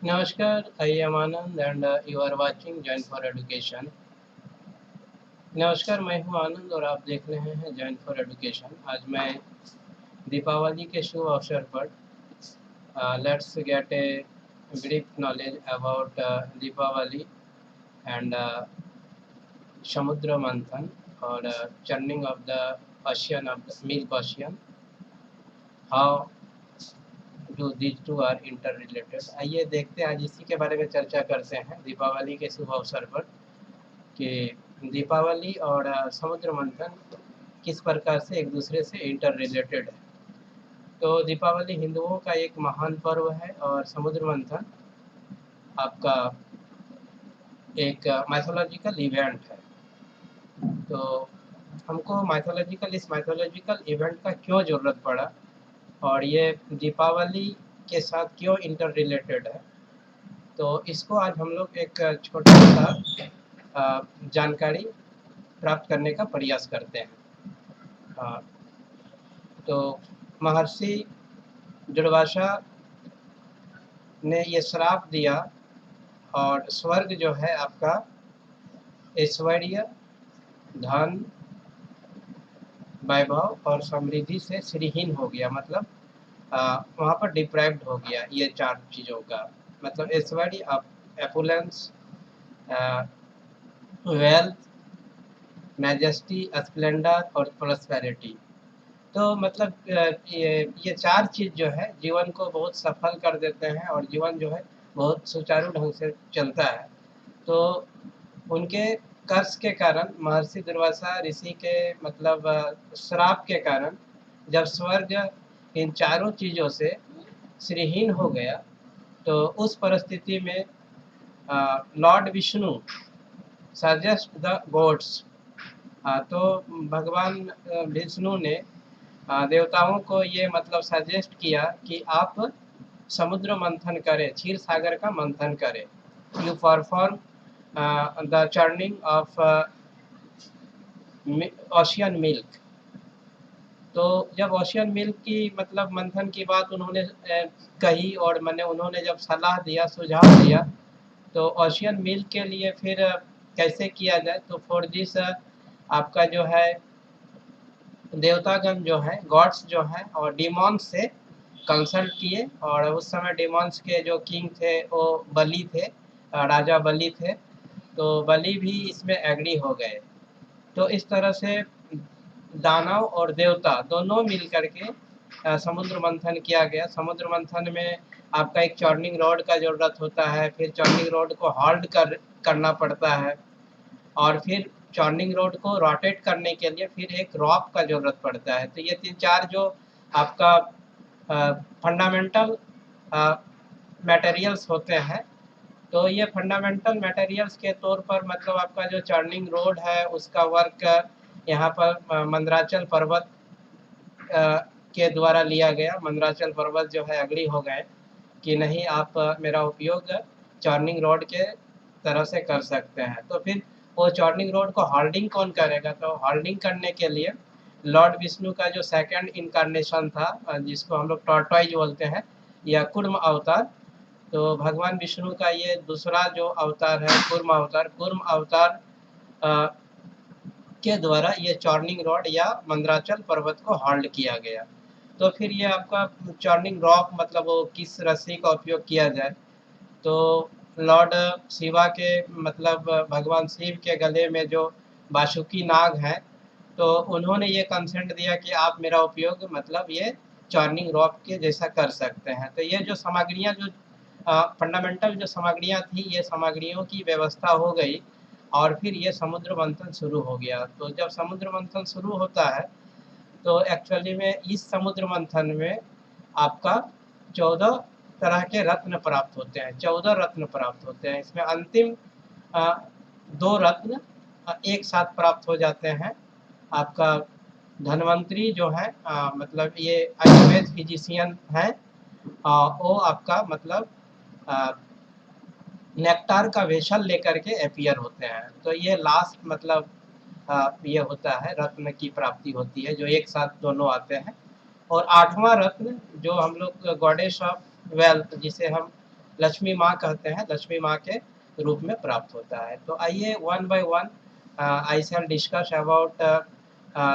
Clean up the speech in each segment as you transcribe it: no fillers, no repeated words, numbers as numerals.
नमस्कार, I am Anand and you are watching Join For Education. नमस्कार, मैं हूं आनंद और आप देख रहे हैं जॉइन फॉर एजुकेशन। आज मैं दीपावली के शुभ अवसर पर let's get a brief knowledge about Deepawali and Samudra Manthan और churning of the ocean of the milk ocean, how जो these two are inter related. आइए देखते हैं, आज इसी के बारे में चर्चा करते हैं दीपावली के शुभ अवसर पर कि दीपावली और समुद्र मंथन किस प्रकार से एक दूसरे से इंटर रिलेटेड है। तो दीपावली हिंदुओं का एक महान पर्व है और समुद्र मंथन आपका एक माइथोलॉजिकल इवेंट है। तो हमको इस माइथोलॉजिकल इवेंट का क्यों ज़रूरत पड़ा और ये दीपावली के साथ क्यों इंटर रिलेटेड है, तो इसको आज हम लोग एक छोटा सा जानकारी प्राप्त करने का प्रयास करते हैं। तो महर्षि दुर्वासा ने ये श्राप दिया और स्वर्ग जो है आपका ऐश्वर्य, धन, वैभव और समृद्धि से श्रीहीन हो गया। मतलब वहाँ पर डिप्राइव्ड हो गया। ये चार चीज़ों का मतलब ऐश्वर्य, एपुलेंस, वेल्थ, मैजेस्टी, स्प्लेंडर और प्रॉस्पेरिटी। तो मतलब ये चार चीज़ जो है जीवन को बहुत सफल कर देते हैं और जीवन जो है बहुत सुचारू ढंग से चलता है। तो उनके कर्ज के कारण, महर्षि दुर्वासा ऋषि के मतलब श्राप के कारण जब स्वर्ग इन चारों चीज़ों से श्रीहीन हो गया, तो उस परिस्थिति में Lord Vishnu suggest the gods. तो भगवान विष्णु ने देवताओं को ये मतलब सजेस्ट किया कि आप समुद्र मंथन करें, क्षीर सागर का मंथन करें। You perform the churning of ocean milk. तो जब ओशियन मिल्क की मतलब मंथन की बात उन्होंने कही और मैंने उन्होंने जब सलाह दिया, सुझाव दिया, तो ओशियन मिल्क के लिए फिर कैसे किया जाए, तो फॉर दिस आपका जो है देवतागण जो है, गॉड्स जो है और डिमॉन्स से कंसल्ट किए। और उस समय डिमॉन्स के जो किंग थे वो बलि थे, राजा बलि थे। तो बलि भी इसमें एग्री हो गए। तो इस तरह से दानव और देवता दोनों मिल करके समुद्र मंथन किया गया। समुद्र मंथन में आपका एक चर्निंग रॉड का ज़रूरत होता है, फिर चर्निंग रॉड को होल्ड करना पड़ता है और फिर चर्निंग रोड को रोटेट करने के लिए फिर एक रॉक का ज़रूरत पड़ता है। तो ये 3-4 जो आपका फंडामेंटल मटेरियल्स होते हैं, तो ये फंडामेंटल मटेरियल्स के तौर पर मतलब आपका जो चर्निंग रोड है उसका वर्क यहाँ पर मंदराचल पर्वत के द्वारा लिया गया। मंदराचल पर्वत जो है एग्री हो गए कि नहीं, आप मेरा उपयोग चर्निंग रोड के तरह से कर सकते हैं। तो फिर वो चर्निंग रोड को होल्डिंग कौन करेगा, तो होल्डिंग करने के लिए लॉर्ड विष्णु का जो सेकंड इनकारनेशन था, जिसको हम लोग टॉर्टॉइज बोलते हैं या कूर्म अवतार, तो भगवान विष्णु का ये दूसरा जो अवतार है कूर्म अवतार के द्वारा ये चर्निंग रॉड या मंदराचल पर्वत को होल्ड किया गया। तो फिर ये आपका चर्निंग रॉक मतलब वो किस रस्सी का उपयोग किया जाए, तो लॉर्ड शिवा के मतलब भगवान शिव के गले में जो बासुकी नाग है, तो उन्होंने ये कंसेंट दिया कि आप मेरा उपयोग मतलब ये चर्निंग रॉक के जैसा कर सकते हैं। तो ये जो सामग्रियाँ जो फंडामेंटल जो सामग्रियाँ थी, ये सामग्रियों की व्यवस्था हो गई और फिर ये समुद्र मंथन शुरू हो गया। तो जब समुद्र मंथन शुरू होता है, तो एक्चुअली में इस समुद्र मंथन में आपका 14 तरह के रत्न प्राप्त होते हैं। 14 रत्न प्राप्त होते हैं। इसमें अंतिम 2 रत्न एक साथ प्राप्त हो जाते हैं। आपका धन्वंतरी जो है मतलब ये आयुर्वेद फिजिशियन है, वो आपका मतलब नेक्टार का वेसल लेकर के अपीयर होते हैं। तो ये लास्ट मतलब ये होता है, रत्न की प्राप्ति होती है जो एक साथ दोनों आते हैं। और 8वां रत्न जो हम लोग गॉडेस ऑफ वेल्थ, जिसे हम लक्ष्मी माँ कहते हैं, लक्ष्मी माँ के रूप में प्राप्त होता है। तो आइए one by one I shall discuss about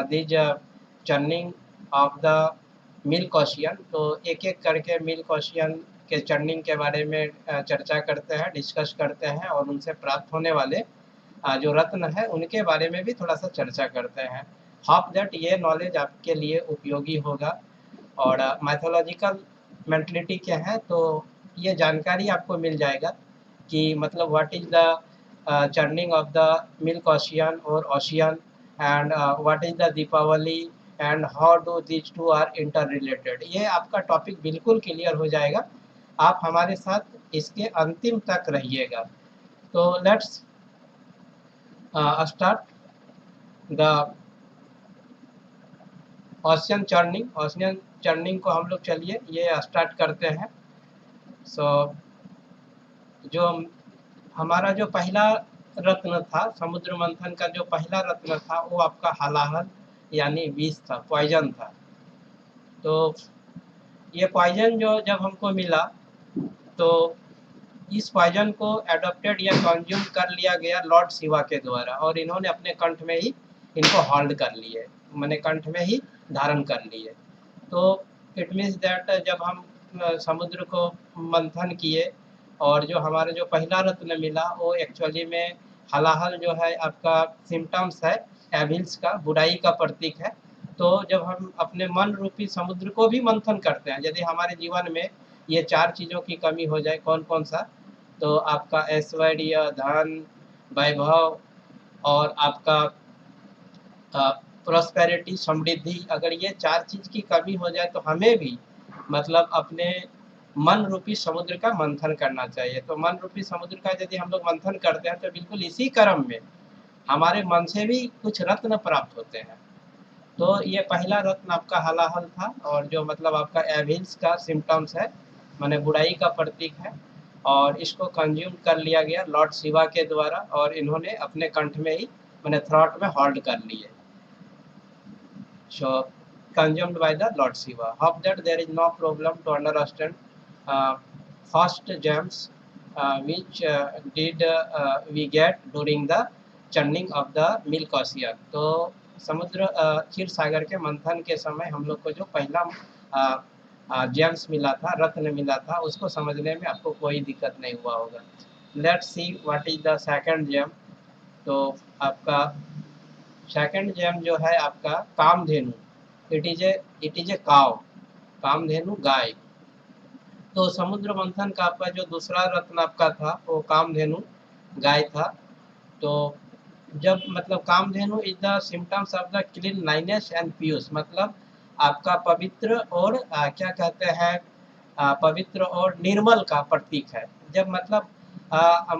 these churning of the milk ocean. तो एक एक करके मिल्क ओशियन के चर्निंग के बारे में चर्चा करते हैं, डिस्कस करते हैं और उनसे प्राप्त होने वाले जो रत्न है उनके बारे में भी थोड़ा सा चर्चा करते हैं। होप दैट ये नॉलेज आपके लिए उपयोगी होगा। और मैथोलॉजिकल मेंटलिटी क्या है, तो ये जानकारी आपको मिल जाएगा कि मतलब what is the churning of the milk ocean और ocean, and what is the Deepawali, and how do these two are inter related. ये आपका टॉपिक बिल्कुल क्लियर हो जाएगा, आप हमारे साथ इसके अंतिम तक रहिएगा। तो let's start the ocean churning. Ocean churning को हम लोग चलिए ये स्टार्ट करते हैं। सो जो हमारा जो पहला रत्न था, समुद्र मंथन का जो पहला रत्न था वो आपका हलाहल यानी विष था, पॉइजन था। तो ये पॉइजन जो जब हमको मिला तो इस पॉइजन को एडॉप्टेड या कंज्यूम कर लिया गया लॉर्ड शिवा के द्वारा, और इन्होंने अपने कंठ में ही इनको होल्ड कर लिए, मैंने कंठ में ही धारण कर लिए। तो इट मीन्स दैट जब हम समुद्र को मंथन किए और जो हमारा जो पहला रत्न मिला वो एक्चुअली में हलाहल जो है आपका सिम्टम्स है एविल्स का, बुराई का प्रतीक है। तो जब हम अपने मन रूपी समुद्र को भी मंथन करते हैं, यदि हमारे जीवन में ये चार चीज़ों की कमी हो जाए, कौन कौन सा, तो आपका ऐश्वर्य, धन, वैभव और आपका प्रॉस्पेरिटी, समृद्धि, अगर ये चार चीज़ की कमी हो जाए तो हमें भी मतलब अपने मन रूपी समुद्र का मंथन करना चाहिए। तो मन रूपी समुद्र का यदि हम लोग मंथन करते हैं तो बिल्कुल इसी क्रम में हमारे मन से भी कुछ रत्न प्राप्त होते हैं। तो ये पहला रत्न आपका हलाहल था, और जो मतलब आपका एविल्स का सिम्टम्स है, माने बुराई का प्रतीक है, और इसको कंज्यूम कर लिया गया लॉर्ड शिवा के द्वारा, और इन्होंने अपने कंठ में ही मैंने थ्रॉट में होल्ड कर लिए। So consumed by the Lord Shiva. Hope that there is no problem to understand first gems which did we get during the churning of the milk ocean. तो समुद्र क्षीर सागर के मंथन के समय हम लोग को जो पहला जेम्स मिला था, रत्न मिला था, उसको समझने में आपको कोई दिक्कत नहीं हुआ होगा। Let's see what is the second gem. तो आपका सेकंड जेम जो है आपका कामधेनु, इट इज ए काव, कामधेनु गाय। तो समुद्र मंथन का आपका जो दूसरा रत्न आपका था वो कामधेनु गाय था। तो जब मतलब Kamdhenu is the symptoms of the cleanness and पीयूष, मतलब आपका पवित्र और क्या कहते हैं पवित्र और निर्मल का प्रतीक है। जब मतलब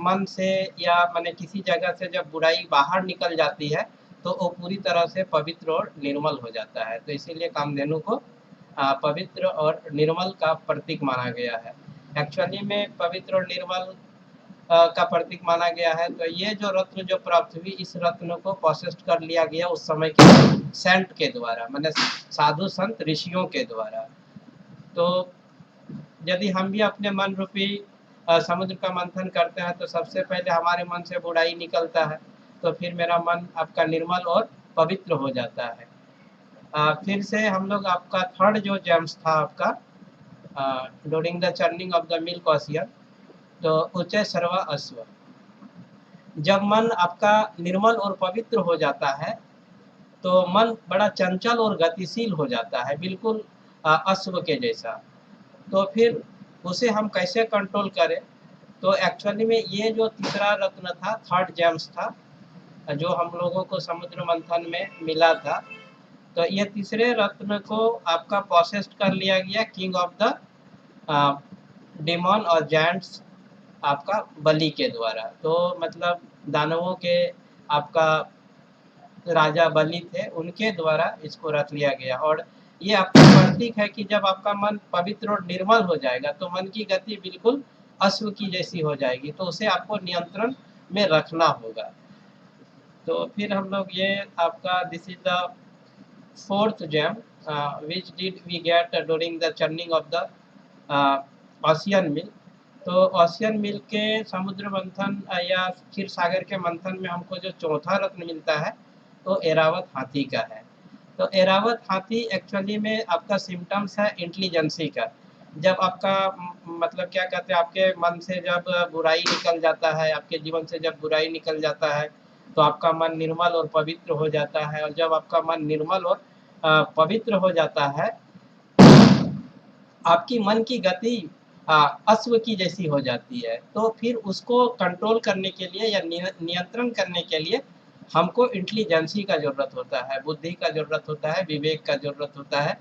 मन से या माने किसी जगह से जब बुराई बाहर निकल जाती है तो वो पूरी तरह से पवित्र और निर्मल हो जाता है। तो इसीलिए कामधेनु को पवित्र और निर्मल का प्रतीक माना गया है। एक्चुअली में पवित्र और निर्मल का प्रतीक माना गया है। तो ये जो रत्न जो प्राप्त हुई, इस रत्न को पोसेस्ड कर लिया गया उस समय के सेंट के द्वारा, माने साधु संत ऋषियों के द्वारा। तो यदि हम भी अपने मन रूपी समुद्र का मंथन करते हैं तो सबसे पहले हमारे मन से बुराई निकलता है, तो फिर मेरा मन आपका निर्मल और पवित्र हो जाता है। फिर से हम लोग आपका थर्ड जो जेम्स था आपका during the churning of the milk ocean, तो उच्च सर्वा अश्व। जब मन आपका निर्मल और पवित्र हो जाता है तो मन बड़ा चंचल और गतिशील हो जाता है, बिल्कुल अश्व के जैसा। तो फिर उसे हम कैसे कंट्रोल करें, तो एक्चुअली में ये जो तीसरा रत्न था, थर्ड जेम्स था, जो हम लोगों को समुद्र मंथन में मिला था, तो ये तीसरे रत्न को आपका पोसेस्ड कर लिया गया किंग ऑफ द डिमॉन और जायंट्स, आपका बलि के द्वारा। तो मतलब दानवों के आपका राजा बलि थे, उनके द्वारा इसको रख लिया गया। और ये आपका प्रतीक है कि जब आपका मन पवित्र और निर्मल हो जाएगा तो मन की गति बिल्कुल अश्व की जैसी हो जाएगी, तो उसे आपको नियंत्रण में रखना होगा। तो फिर हम लोग ये आपका this is the fourth gem which did we get during the churning of the ocean milk. तो ओशियन मिल के समुद्र मंथन या क्षीर सागर के मंथन में हमको जो चौथा रत्न मिलता है तो एरावत हाथी का है। तो एरावत हाथी एक्चुअली में आपका सिम्टम्स है इंटेलिजेंसी का। जब आपका मतलब क्या कहते हैं, आपके मन से जब बुराई निकल जाता है, आपके जीवन से जब बुराई निकल जाता है तो आपका मन निर्मल और पवित्र हो जाता है, और जब आपका मन निर्मल और पवित्र हो जाता है, आपकी मन की गति अश्व की जैसी हो जाती है। तो फिर उसको कंट्रोल करने के लिए या नियंत्रण करने के लिए हमको इंटेलिजेंसी का ज़रूरत होता है, बुद्धि का ज़रूरत होता है, विवेक का ज़रूरत होता है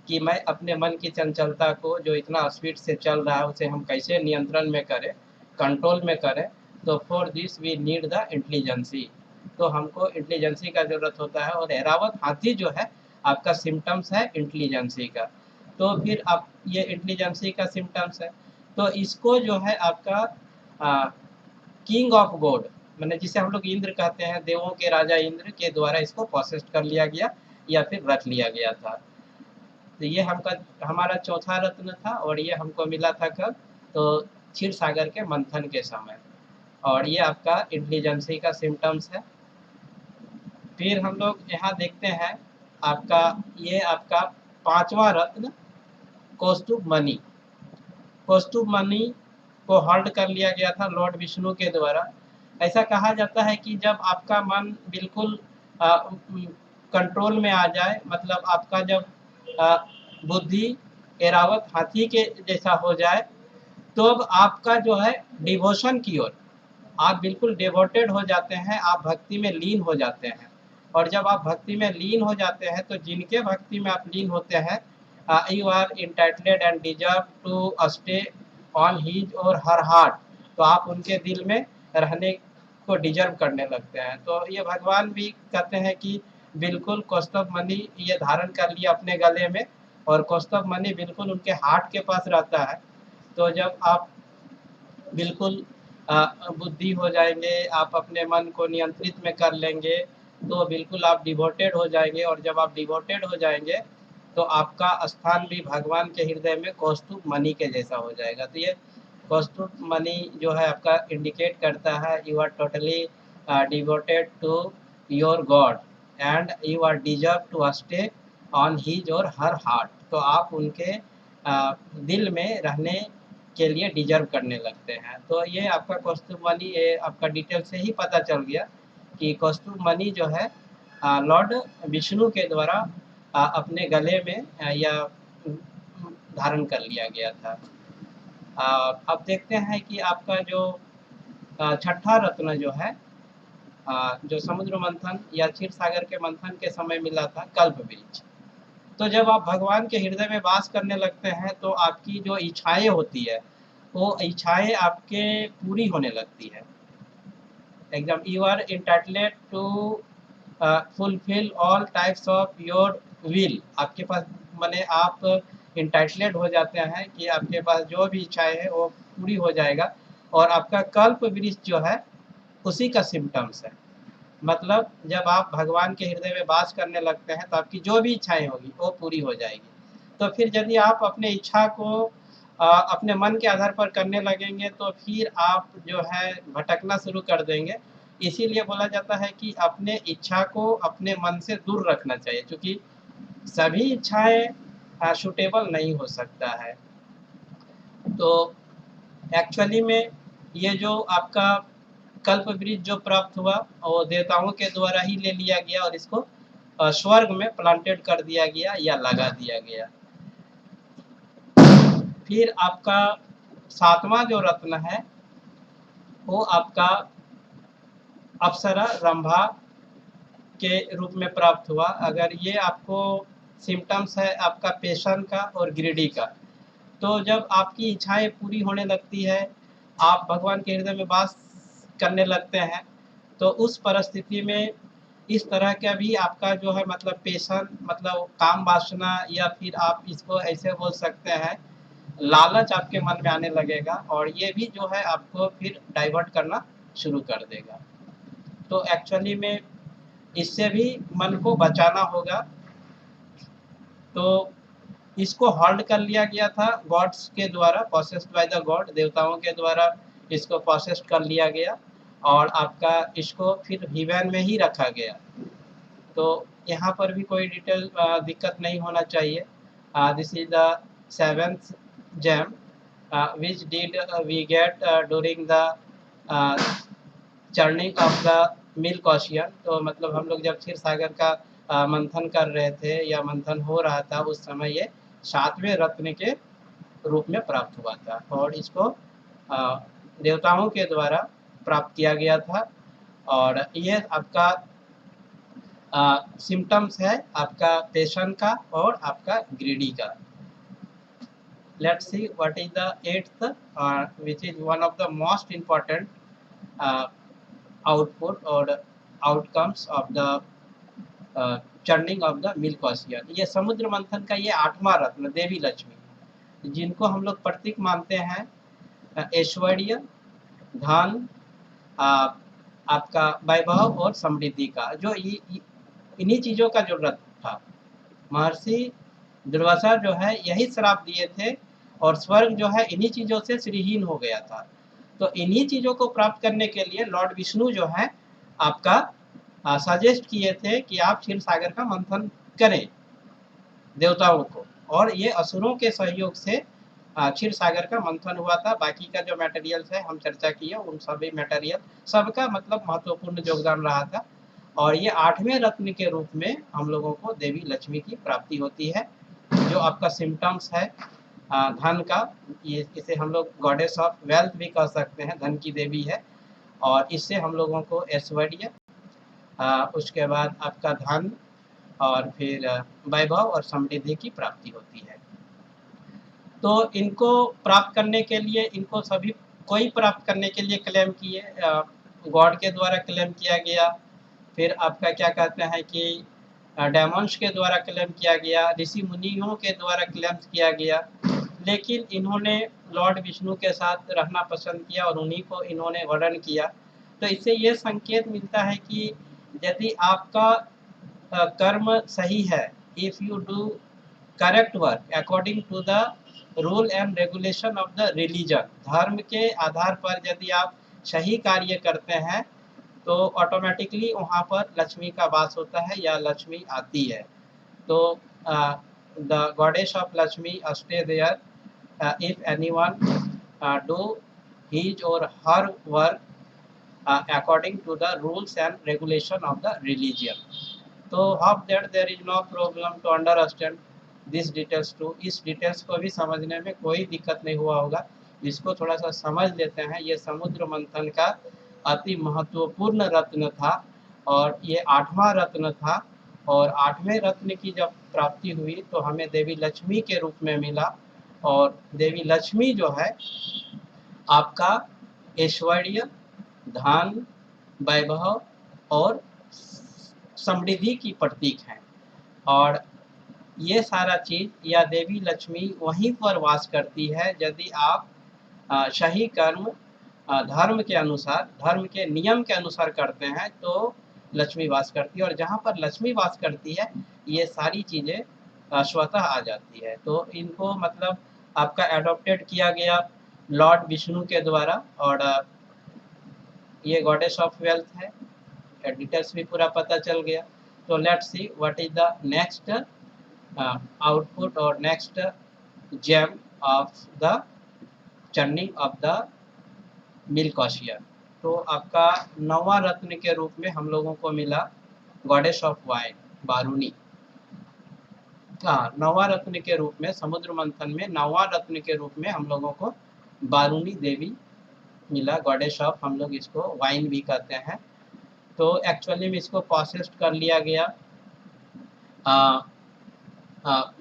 कि मैं अपने मन की चंचलता को जो इतना स्पीड से चल रहा है उसे हम कैसे नियंत्रण में करें, कंट्रोल में करें। तो for this we need the intelligence. तो हमको इंटेलिजेंसी का ज़रूरत होता है, और एरावत हाथी जो है आपका सिम्टम्स है इंटेलिजेंसी का। तो फिर आप ये इंटेलिजेंसी का सिम्टम्स है, तो इसको जो है आपका किंग ऑफ गॉड, मैंने जिसे हम लोग इंद्र कहते हैं, देवों के राजा इंद्र के द्वारा इसको प्रोसेस कर लिया गया या फिर रख लिया गया था। तो ये हमारा चौथा रत्न था, और ये हमको मिला था कब, तो क्षीर सागर के मंथन के समय, और ये आपका इंटेलिजेंसी का सिम्टम्स है। फिर हम लोग यहाँ देखते हैं आपका ये आपका पांचवा रत्न कौस्तुभ मणि। कौस्तुभ मणि को होल्ड कर लिया गया था लॉर्ड विष्णु के द्वारा। ऐसा कहा जाता है कि जब आपका मन बिल्कुल कंट्रोल में आ जाए, मतलब आपका जब बुद्धि एरावत हाथी के जैसा हो जाए, तो अब आपका जो है डिवोशन की ओर आप बिल्कुल डिवोटेड हो जाते हैं, आप भक्ति में लीन हो जाते हैं। और जब आप भक्ति में लीन हो जाते हैं तो जिनके भक्ति में आप लीन होते हैं, you are entitled and deserve to stay on his or her heart. तो आप उनके दिल में रहने को डिजर्व करने लगते हैं। तो ये भगवान भी कहते हैं कि बिल्कुल कौस्तुभ मणि ये धारण कर लिया अपने गले में, और कौस्तुभ मणि बिल्कुल उनके हार्ट के पास रहता है। तो जब आप बिल्कुल बुद्धि हो जाएंगे, आप अपने मन को नियंत्रित में कर लेंगे, तो बिल्कुल आप डिवोटेड हो जाएंगे, और जब आप डिवोटेड हो जाएंगे तो आपका स्थान भी भगवान के हृदय में कौस्तुभ मणि के जैसा हो जाएगा। तो ये कौस्तुभ मणि जो है आपका इंडिकेट करता है you are totally devoted to your God and you are deserve to stay on his or her heart. तो आप उनके दिल में रहने के लिए डिजर्व करने लगते हैं। तो ये आपका कौस्तुभ मणि, ये आपका डिटेल से ही पता चल गया कि कौस्तुभ मणि जो है लॉर्ड विष्णु के द्वारा अपने गले में या धारण कर लिया गया था। अब देखते हैं कि आपका जो छठा रत्न जो है, जो समुद्र मंथन या क्षीर सागर के मंथन के समय मिला था, कल्प वृक्ष। तो जब आप भगवान के हृदय में वास करने लगते हैं तो आपकी जो इच्छाएं होती है वो इच्छाएं आपके पूरी होने लगती है। एकदम you are entitled to fulfil all types of your will. आपके पास माने आप इंटाइटल्ड हो जाते हैं कि आपके पास जो भी इच्छाएं है वो पूरी हो जाएगा। और आपका कल्प वृक्ष जो है उसी का सिम्टम्स है। मतलब जब आप भगवान के हृदय में वास करने लगते हैं तो आपकी जो भी इच्छाएं होगी वो पूरी हो जाएगी। तो फिर यदि आप अपने इच्छा को अपने मन के आधार पर करने लगेंगे तो फिर आप जो है भटकना शुरू कर देंगे। इसीलिए बोला जाता है कि अपने इच्छा को अपने मन से दूर रखना चाहिए, क्योंकि सभी इच्छाएं सूटेबल नहीं हो सकता है। तो एक्चुअली में ये जो आपका कल्प वृक्ष जो प्राप्त हुआ वो देवताओं के द्वारा ही ले लिया गया और इसको स्वर्ग में प्लांटेड कर दिया गया या लगा दिया गया। फिर आपका सातवां जो रत्न है वो आपका अप्सरा रंभा के रूप में प्राप्त हुआ। अगर ये आपको सिम्टम्स है आपका पेशन का और ग्रीडी का, तो जब आपकी इच्छाएं पूरी होने लगती है, आप भगवान के हृदय में वास करने लगते हैं, तो उस परिस्थिति में इस तरह का भी आपका जो है मतलब पेशन मतलब काम वासना, या फिर आप इसको ऐसे बोल सकते हैं लालच आपके मन में आने लगेगा, और ये भी जो है आपको फिर डाइवर्ट करना शुरू कर देगा। तो एक्चुअली में इससे भी मन को बचाना होगा। तो इसको होल्ड कर लिया गया था गॉड्स के द्वारा, पोसेस्ड बाय द गॉड, देवताओं के द्वारा इसको पोसेस्ड कर लिया गया और आपका इसको फिर हिवन में ही रखा गया। तो यहाँ पर भी कोई डिटेल दिक्कत नहीं होना चाहिए। This is the seventh gem which did we get during the churning of the milk ocean. तो मतलब हम लोग जब क्षीर सागर का मंथन कर रहे थे या मंथन हो रहा था उस समय ये 7वें रत्न के रूप में प्राप्त हुआ था और इसको देवताओं के द्वारा प्राप्त किया गया था। और ये आपका सिम्टम्स है आपका पेशेंट का और आपका ग्रीडी का। Let's see what is the eighth, which is one of the most important output or outcomes of the churning of the milk ocean। ये समुद्र मंथन का ये 8वां रत्न देवी लक्ष्मी, जिनको हम लोग प्रतीक मानते हैं ऐश्वर्य, धन, आपका वैभव और समृद्धि का। जो इन्हीं चीजों का जो रत्न था, महर्षि दुर्वासा जो है यही श्राप दिए थे और स्वर्ग जो है इन्हीं चीजों से श्रीहीन हो गया था। तो इन्हीं चीजों को प्राप्त करने के लिए लॉर्ड विष्णु जो है आपका सजेस्ट किए थे कि आप क्षीर सागर का मंथन करें देवताओं को, और ये असुरों के सहयोग से क्षीर सागर का मंथन हुआ था। बाकी का जो मटेरियल्स है हम चर्चा किए, उन सभी मटेरियल सबका मतलब महत्वपूर्ण योगदान रहा था। और ये 8वें रत्न के रूप में हम लोगों को देवी लक्ष्मी की प्राप्ति होती है। जो आपका सिम्टम्स है धन का, ये इसे हम लोग गॉडेस ऑफ वेल्थ भी कह सकते हैं, धन की देवी है। और इससे हम लोगों को ऐश्वर्य, उसके बाद आपका धन और फिर वैभव और समृद्धि की प्राप्ति होती है। तो इनको प्राप्त करने के लिए इनको सभी कोई प्राप्त करने के लिए क्लेम किए, गॉड के द्वारा क्लेम किया गया, फिर आपका क्या कहते हैं कि डेमॉन्स के द्वारा क्लेम किया गया, ऋषि मुनियों के द्वारा क्लेम किया गया। लेकिन इन्होंने लॉर्ड विष्णु के साथ रहना पसंद किया और उन्हीं को इन्होंने वर्णन किया। तो इससे ये संकेत मिलता है कि यदि आपका कर्म सही है, if you do correct work according to the rule and regulation of the religion, धर्म के आधार पर यदि आप सही कार्य करते हैं तो ऑटोमेटिकली वहाँ पर लक्ष्मी का वास होता है या लक्ष्मी आती है। तो the goddess of Lakshmi stay there if anyone do his or her work according to the rules and regulation of the religion. तो hope that there is no problem to understand this details too। इस details को भी समझने में कोई दिक्कत नहीं हुआ होगा। इसको थोड़ा सा समझ लेते हैं। ये समुद्र मंथन का अति महत्वपूर्ण रत्न था और ये 8वां रत्न था। और 8वें रत्न की जब प्राप्ति हुई तो हमें देवी लक्ष्मी के रूप में मिला। और देवी लक्ष्मी जो है आपका ऐश्वर्य, धन, वैभव और समृद्धि की प्रतीक है। और ये सारा चीज़ या देवी लक्ष्मी वहीं पर वास करती है यदि आप सही कर्म धर्म के अनुसार, धर्म के नियम के अनुसार करते हैं तो लक्ष्मी वास करती है। और जहाँ पर लक्ष्मी वास करती है ये सारी चीज़ें स्वतः आ जाती है। तो इनको मतलब आपका एडॉप्टेड किया गया लॉर्ड विष्णु के द्वारा। और ये गॉडेस ऑफ वेल्थ है, डिटेल्स भी पूरा पता चल गया। तो let's see what is the next output और next gem of the churning of the milk ocean. तो आपका 9वां रत्न के रूप में हम लोगों को मिला गॉडेस ऑफ वाइन, बारूनी। हाँ, 9वां रत्न के रूप में समुद्र मंथन में 9वां रत्न के रूप में हम लोगों को बारूनी देवी मिला, गॉडेस ऑफ, हम लोग इसको वाइन भी कहते हैं। तो एक्चुअली में इसको पोसेस्ड कर लिया गया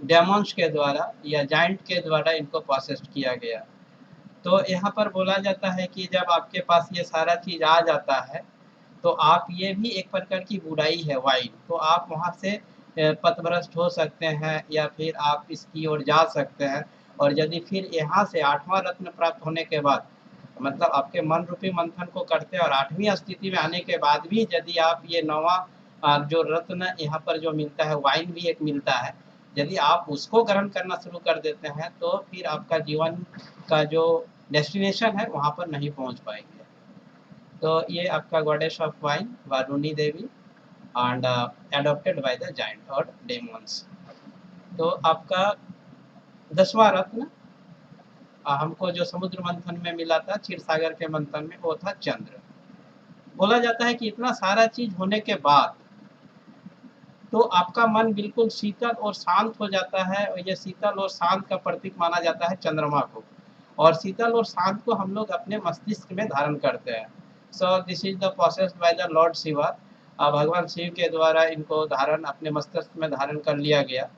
डेमॉन्स के द्वारा या जाइंट के द्वारा इनको पोसेस्ड किया गया। तो यहाँ पर बोला जाता है कि जब आपके पास ये सारा चीज़ आ जाता है तो आप, ये भी एक प्रकार की बुराई है वाइन, तो आप वहाँ से पथभ्रष्ट हो सकते हैं या फिर आप इसकी ओर जा सकते हैं। और यदि फिर यहाँ से 8वां रत्न प्राप्त होने के बाद मतलब आपके मन रूपी मंथन को करते हैं और 8वीं स्थिति में आने के बाद भी यदि आप ये 9वां जो रत्न यहाँ पर जो मिलता है, वाइन भी एक मिलता है, यदि आप उसको ग्रहण करना शुरू कर देते हैं तो फिर आपका जीवन का जो डेस्टिनेशन है वहाँ पर नहीं पहुँच पाएंगे। तो ये आपका goddess of wine Varuni Devi and adopted by the giant और डेमोन्स। तो आपका 10वां रत्न हमको जो समुद्र मंथन में मिला था, क्षीर सागर के मंथन में, वो था चंद्र। बोला जाता है कि इतना सारा चीज होने के बाद तो आपका मन बिल्कुल शीतल और शांत हो जाता है, और ये शीतल और शांत का प्रतीक माना जाता है चंद्रमा को, और शीतल और शांत को हम लोग अपने मस्तिष्क में धारण करते हैं। सो this is the process by the Lord Shiva. भगवान शिव के द्वारा इनको धारण अपने मस्तिष्क में धारण कर लिया गया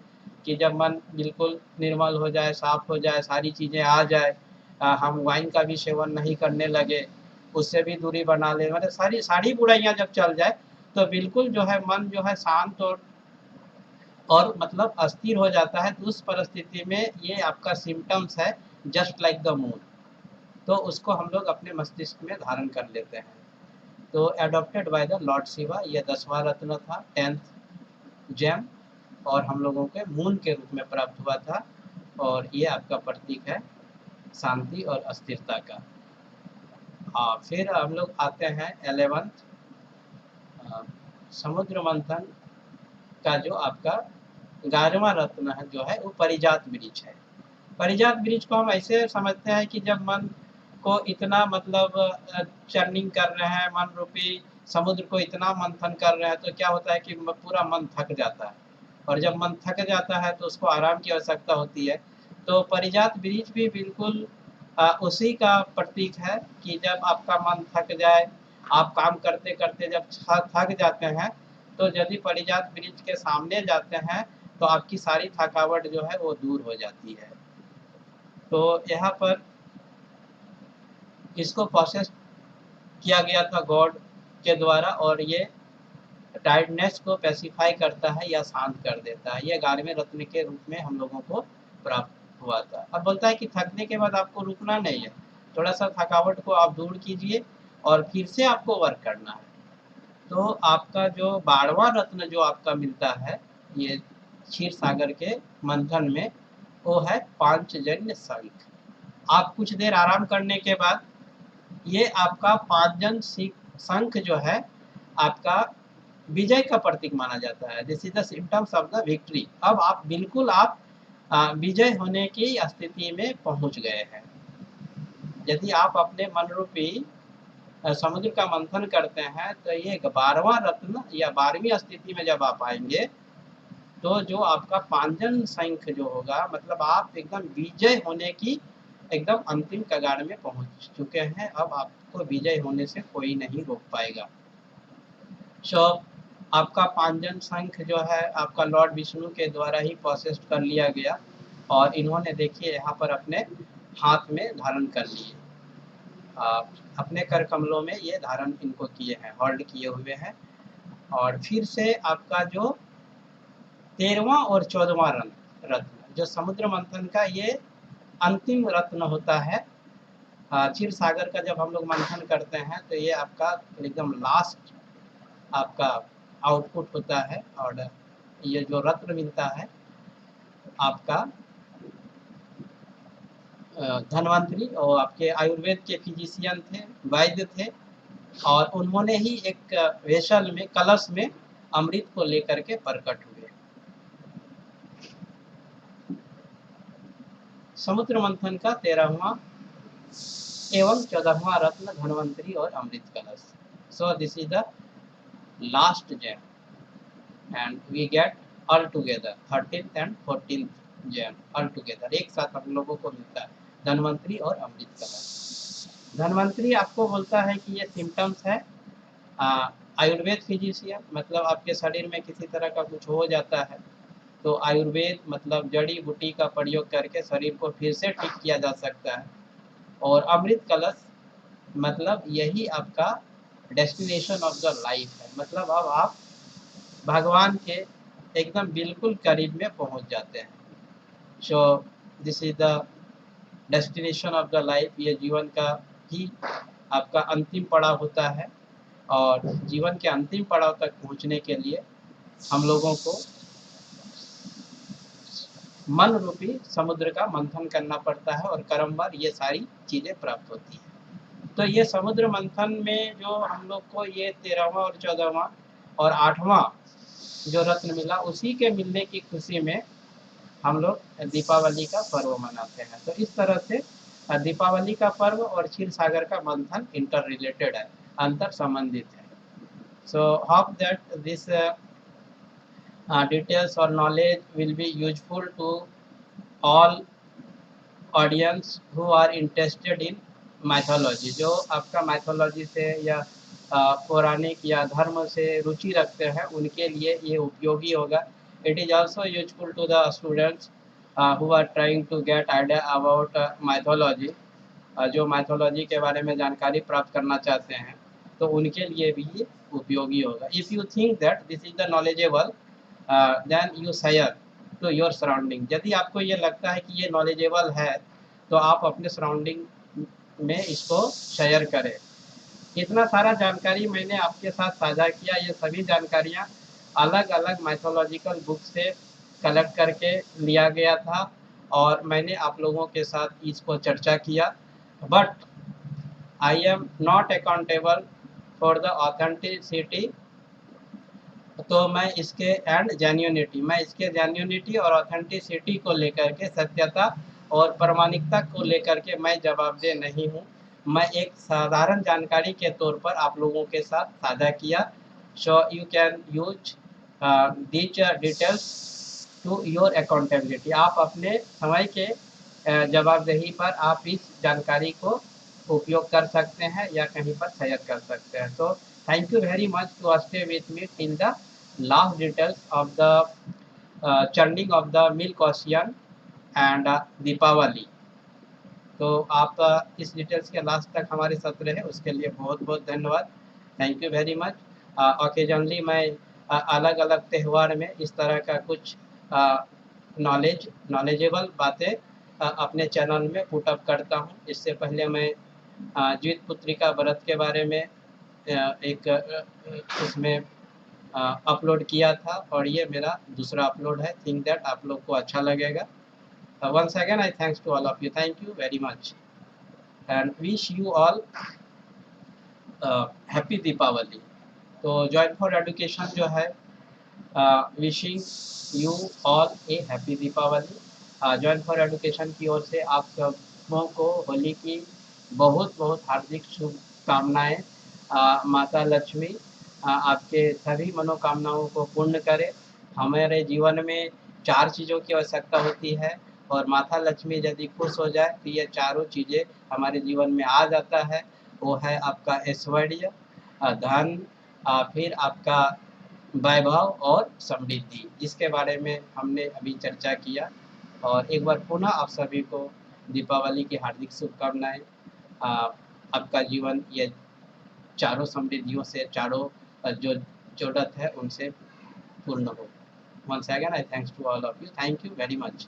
कि जब मन बिल्कुल निर्मल हो जाए, साफ हो जाए, सारी चीज़ें आ जाए, हम वाइन का भी सेवन नहीं करने लगे, उससे भी दूरी बना ले, मतलब सारी बुराइयां जब चल जाए तो बिल्कुल जो है मन जो है शांत और मतलब अस्थिर हो जाता है। तो उस परिस्थिति में ये आपका सिम्टम्स है जस्ट लाइक द मून, तो उसको हम लोग अपने मस्तिष्क में धारण कर लेते हैं। तो adopted by the Lord Shiva, ये 10वां रत्न था, 10th जेम, और हम लोगों के मून के रूप में प्राप्त हुआ था, और ये आपका प्रतीक है शांति और अस्थिरता का। फिर हम लोग आते हैं 11th समुद्र मंथन का जो आपका 11वां रत्न है जो है वो परिजात वृक्ष है। परिजात वृक्ष को हम ऐसे समझते हैं कि जब मन को इतना मतलब चर्निंग कर रहे हैं, मन रूपी समुद्र को इतना मंथन कर रहे हैं, तो क्या होता है कि पूरा मन थक जाता है, और जब मन थक जाता है तो उसको आराम की आवश्यकता होती है। तो परिजात वृक्ष भी बिल्कुल उसी का प्रतीक है कि जब आपका मन थक जाए, आप काम करते करते जब थक जाते हैं, तो यदि परिजात वृक्ष के सामने जाते हैं तो आपकी सारी थकावट जो है वो दूर हो जाती है। तो यहाँ पर इसको प्रोसेस किया गया था गॉड के द्वारा, और ये टायर्डनेस को पैसिफाई करता है या शांत कर देता है। ये 11वें रत्न के रूप में हम लोगों को प्राप्त हुआ था। अब बोलता है कि थकने के बाद आपको रुकना नहीं है, थोड़ा सा थकावट को आप दूर कीजिए और फिर से आपको वर्क करना है। तो आपका जो 12वां रत्न जो आपका मिलता है ये क्षीर सागर के मंथन में, वो है पांचजन्य शंख। आप कुछ देर आराम करने के बाद ये आपका पांचजन्य शंख जो है आपका विजय का प्रतीक माना जाता है। This is the symptoms of the victory. अब आप बिल्कुल आप विजय होने की स्थिति में पहुंच गए हैं। यदि आप अपने मन रूपी समुद्र का मंथन करते हैं तो ये 12वां रत्न या 12वीं स्थिति में जब आप आएंगे तो जो आपका पांचजन्य शंख जो होगा, मतलब आप एकदम विजय होने की एकदम अंतिम कगार में पहुंच चुके हैं। अब आपको विजय होने से कोई नहीं रोक पाएगा। सो आपका पांचजन्य शंख जो है आपका लॉर्ड विष्णु के द्वारा ही प्रोसेस कर लिया गया, और इन्होंने देखिए यहाँ पर अपने हाथ में धारण कर लिए, अपने कर कमलों में ये धारण इनको किए हैं, होल्ड किए हुए हैं। और फिर से आपका जो 13वां और 14वां रत्न जो समुद्र मंथन का ये अंतिम रत्न होता है, क्षीर सागर का जब हम लोग मंथन करते हैं तो ये आपका एकदम लास्ट आपका आउटपुट होता है। और ये जो रत्न मिलता है आपका धन्वंतरी, और आपके आयुर्वेद के फिजिशियन थे, वैद्य थे, और उन्होंने ही एक वेसल में, कलश में अमृत को लेकर के प्रकट हुए। समुद्र मंथन का 13वां एवं 14वां रत्न धन्वंतरी और अमृत कलश। So this is the last gem and we get all together 13th and 14th gem all together, एक साथ हम लोगों को मिलता है धन्वंतरी और अमृत कलश। धन्वंतरी आपको बोलता है कि ये सिम्टम्स है आयुर्वेद फिजिशियन, मतलब आपके शरीर में किसी तरह का कुछ हो जाता है तो आयुर्वेद मतलब जड़ी बूटी का प्रयोग करके शरीर को फिर से ठीक किया जा सकता है। और अमृत कलश मतलब यही आपका डेस्टिनेशन ऑफ द लाइफ है, मतलब अब आप भगवान के एकदम बिल्कुल करीब में पहुंच जाते हैं। सो this is the destination of the life. ये जीवन का ही आपका अंतिम पड़ाव होता है, और जीवन के अंतिम पड़ाव तक पहुंचने के लिए हम लोगों को मन रूपी समुद्र का मंथन करना पड़ता है और क्रमवार ये सारी चीज़ें प्राप्त होती हैं। तो ये समुद्र मंथन में जो हम लोग को ये 13वां और 14वां और 8वां जो रत्न मिला, उसी के मिलने की खुशी में हम लोग दीपावली का पर्व मनाते हैं। तो इस तरह से दीपावली का पर्व और क्षीर सागर का मंथन इंटर रिलेटेड है, अंतर संबंधित है। So hope that this details or knowledge will be useful to all audience who are interested in mythology. जो आपका माइथोलॉजी से या पौराणिक या धर्म से रुचि रखते हैं, उनके लिए ये उपयोगी होगा। It is also useful to the students who are trying to get idea about mythology. जो माइथोलॉजी के बारे में जानकारी प्राप्त करना चाहते हैं, तो उनके लिए भी ये उपयोगी होगा। If you think that this is the knowledgeable, then you share to your surrounding. यदि आपको ये लगता है कि ये नॉलेजेबल है, तो आप अपने सराउंडिंग में इसको शेयर करें। इतना सारा जानकारी मैंने आपके साथ साझा किया। ये सभी जानकारियाँ अलग अलग माइथोलॉजिकल बुक से कलेक्ट करके लिया गया था और मैंने आप लोगों के साथ इसको चर्चा किया। But I am not accountable for the authenticity. तो मैं इसके मैं इसके जेन्युइनिटी और ऑथेंटिसिटी को लेकर के, सत्यता और प्रामाणिकता को लेकर के मैं जवाबदेह नहीं हूँ। मैं एक साधारण जानकारी के तौर पर आप लोगों के साथ साझा किया। So you can use these details to your accountability. आप अपने समय के जवाबदेही पर आप इस जानकारी को उपयोग कर सकते हैं या कहीं पर शेयर कर सकते हैं। तो thank you very much to stay with me till the last details of the churning of the milk ocean and Deepawali. तो आप इस डिटेल्स के लास्ट तक हमारे साथ रहे, उसके लिए बहुत बहुत धन्यवाद। Thank you very much. Occasionally मैं अलग अलग त्यौहार में इस तरह का कुछ नॉलेजेबल बातें अपने चैनल में पुटअप करता हूँ। इससे पहले मैं जीवित पुत्री का व्रत के बारे में एक उसमें अपलोड किया था और ये मेरा दूसरा अपलोड है। थिंक दैट आप लोग को अच्छा लगेगा। Once again I thanks to all of you. Thank you very much and wish you all happy Deepawali. तो जॉइन फॉर एजुकेशन जो है wishing you all a happy Deepawali. Join For Education की ओर से आप सबों को होली की बहुत बहुत हार्दिक शुभकामनाएँ। माता लक्ष्मी आपके सभी मनोकामनाओं को पूर्ण करे। हमारे जीवन में 4 चीज़ों की आवश्यकता होती है और माता लक्ष्मी यदि खुश हो जाए तो ये चारों चीज़ें हमारे जीवन में आ जाता है। वो है आपका ऐश्वर्य, धन, फिर आपका वैभव और समृद्धि, जिसके बारे में हमने अभी चर्चा किया। और एक बार पुनः आप सभी को दीपावली की हार्दिक शुभकामनाएँ। आपका जीवन ये चारों समृद्धियों से, चारों जो ज़रूरत है उनसे पूर्ण हो। Once again I thanks to all of you. Thank you very much.